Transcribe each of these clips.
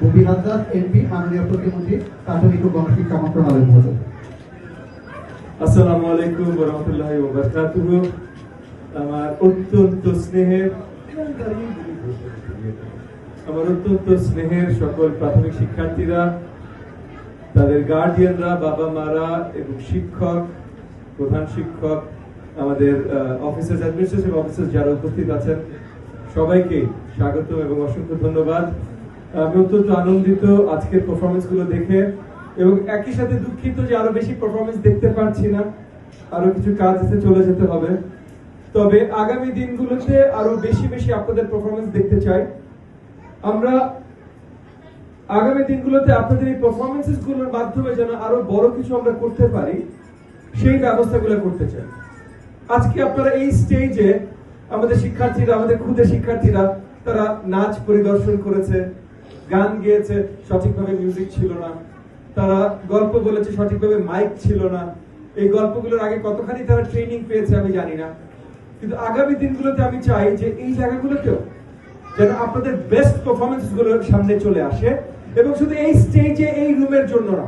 Mubin Azad MP, মাননীয় প্রতিমন্ত্রী প্রাথমিক ও গণশিক্ষা মন্ত্রণালয় মহোদয়। আসসালামু আলাইকুম ওয়া রাহমাতুল্লাহি ওয়া বারাকাতুহু। আমার অত্যন্ত স্নেহের সকল প্রাথমিক শিক্ষার্থীরা, তাদের গার্ডিয়ানরা, বাবা মারা এবং শিক্ষক, প্রধান শিক্ষক, আমাদের অফিসার্স, অ্যাডমিনিস্ট্রেটিভ অফিসার্স যারা উপস্থিত আছেন, সবাইকে স্বাগত এবং অসংখ্য ধন্যবাদ। আমি অত্যন্ত আনন্দিত আজকের পারফরমেন্স গুলো দেখে এবং একই সাথে দুঃখিত যে আরো বেশি পারফরমেন্স দেখতে পারছি না, আরো কিছু কাজ আছে, চলে যেতে হবে। তবে আগামী দিনগুলোতে আরো বেশি আপনাদের পারফরমেন্স দেখতে চাই। আমরা আগামী দিনগুলোতে আপনাদের এই পারফরমেন্সেস গুলোর মাধ্যমে যেন আরো বড় কিছু আমরা করতে পারি, সেই ব্যবস্থাগুলো করতে চাই। আজকে আপনারা এই স্টেজে আমাদের শিক্ষার্থীরা, আমাদের ক্ষুদে শিক্ষার্থীরা, তারা নাচ পরিদর্শন করেছে, গান গেয়েছে, সঠিকভাবে মিউজিক ছিল না, তারা গল্প বলেছে, সঠিকভাবে মাইক ছিল না। এই গল্পগুলোর আগে কতখানি তারা ট্রেনিং পেয়েছে আমি জানি না, কিন্তু আগামী দিনগুলোতে আমি চাই যে এই জায়গাগুলোতেও যেন আপনাদের বেস্ট পারফরমেন্স গুলো সামনে চলে আসে, এবং শুধু এই স্টেজে, এই রুমের জন্য না,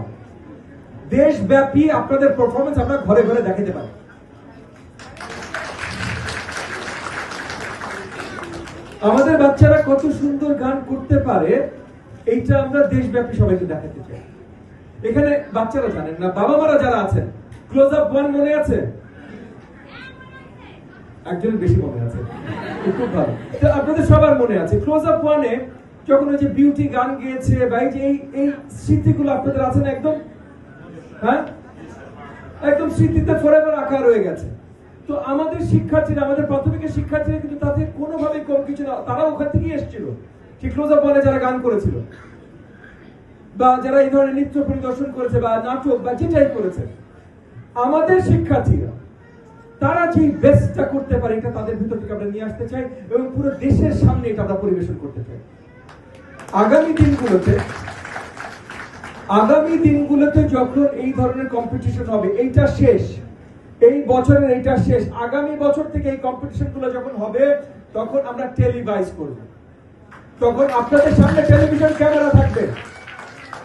দেশব্যাপী আপনাদের পারফরমেন্স আমরা ঘরে ঘরে দেখাতে পারি। আমাদের বাচ্চারা কত সুন্দর গান করতে পারে, এইটা আমরা দেশব্যাপী সবাইকে দেখাতে চাই। এখানে বাচ্চারা জানেন না, বাবা মারা যারা আছেন, ক্লোজ আপ 1 মনে আছে? একজনের বেশি মনে আছে, খুব ভালো। তো আপনাদের সবার মনে আছে ক্লোজ আপ 1-এ যখন ওই যে বিউটি গান গেয়েছে, বা এই যে এই স্মৃতিগুলো আপনাদের আছে না একদম, হ্যাঁ, একদম স্মৃতিতে ফরএভার আঁকা রয়ে গেছে। তো আমাদের শিক্ষার্থীরা, আমাদের প্রাথমিকের শিক্ষার্থীরা কিন্তু তাদের কোনোভাবে কম কিছু না, তারা ওখান থেকেই এসেছিল, ঠিক ক্লোজ আপ 1-এ যারা গান করেছিল, বা যারা এই ধরনের নৃত্য পরিদর্শন করেছে, বা নাটক, বা যেটাই করেছে, আমাদের শিক্ষার্থীরা তারা যে বেস্টটা করতে পারে, এটা তাদের ভিতর থেকে আমরা নিয়ে আসতে চাই এবং পুরো দেশের সামনে এটা আমরা পরিবেশন করতে চাই। আগামী দিনগুলোতে যখন এই ধরনের কম্পিটিশন হবে, এইটা শেষ, এই বছরের এইটা শেষ, আগামী বছর থেকে এই কম্পিটিশন গুলো যখন হবে, তখন আমরা টেলিভাইজ করব, তখন আপনাদের সামনে টেলিভিশন ক্যামেরা থাকবে,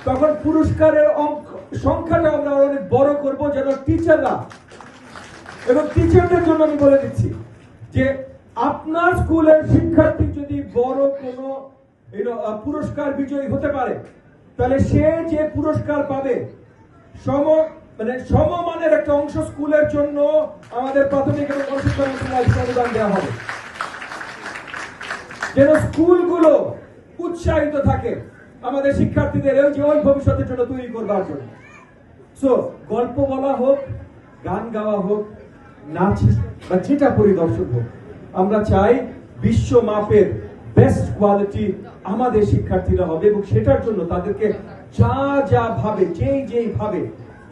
তখন পুরস্কারের সংখ্যাটা আমরা অনেক বড় করব, যেন টিচাররা এবং টিচারদের জন্য আমি বলে দিচ্ছি যে আপনার স্কুলের শিক্ষার্থী যদি বড় কোনো পুরস্কার বিজয়ী হতে পারে, তাহলে সে যে পুরস্কার পাবে সমমানের একটা অংশ স্কুলের জন্য আমাদের প্রাথমিক এবং গণশিক্ষা মন্ত্রণালয় অনুদান দেওয়া হবে, যেন স্কুলগুলো উৎসাহিত থাকে আমাদের শিক্ষার্থীদের ওই ভবিষ্যতের জন্য তৈরি করবার জন্য। সো গল্প বলা হোক, গান গাওয়া হোক, নাচ বা যেটা পরিদর্শন হোক, আমরা চাই বিশ্ব মাপের বেস্ট কোয়ালিটি আমাদের শিক্ষার্থীরা হবে, এবং সেটার জন্য তাদেরকে যা ভাবে, যেই ভাবে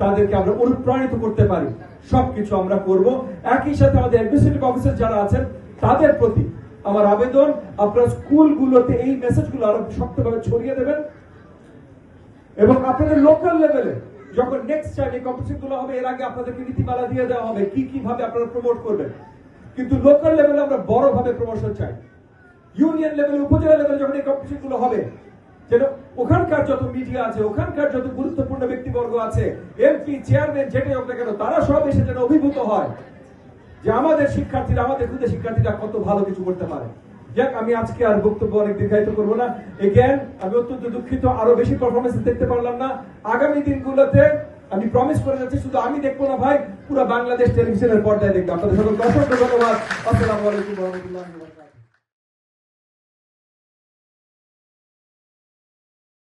তাদেরকে আমরা অনুপ্রাণিত করতে পারি, সবকিছু আমরা করব। একই সাথে আমাদের অ্যাডমিনিস্ট্রেটিভ অফিসার যারা আছেন, তাদের প্রতি আমার আবেদন, আপনারা স্কুলগুলোতে এই মেসেজগুলো আরো শক্তভাবে ছড়িয়ে দেবেন, এবং আপনাদের লোকাল লেভেলে যখন নেক্সট টাইম এই কম্পিটিশন গুলো হবে, এর আগে আপনাদেরকে নীতিমালা দিয়ে দেওয়া হবে কি ভাবে আপনারা প্রমোট করবেন। কিন্তু লোকাল লেভেলে আমরা বড় ভাবে প্রমোশন চাই। ইউনিয়ন লেভেলে, উপজেলা লেভেলে যখন এই কম্পিটিশন গুলো হবে, যেন ওখানকার যত মিডিয়া আছে, ওখানকার যত গুরুত্বপূর্ণ ব্যক্তিবর্গ আছে, এমপি, চেয়ারম্যান, যেটাই হোক না কেন, তারা সব এসে যেন অভিভূত হয় যে আমাদের শিক্ষার্থীরা, আমাদের ক্ষুদে শিক্ষার্থীরা কত ভালো কিছু করতে পারে। যাক, আমি আজকে আর বক্তব্য অনেক দীর্ঘায়িত করবো না। এগেন আমি অত্যন্ত দুঃখিত, আরো বেশি পারফরমেন্স দেখতে পারলাম না। আগামী দিনগুলোতে আমি প্রমিস করে যাচ্ছি, শুধু আমি দেখবো না ভাই, পুরো বাংলাদেশ টেলিভিশনের পর্দায় দেখবো। আপনাদের সকলকে অসংখ্য ধন্যবাদ। আসসালামু আলাইকুম ওয়া রাহমাতুল্লাহি ওয়া বারাকাতুহু।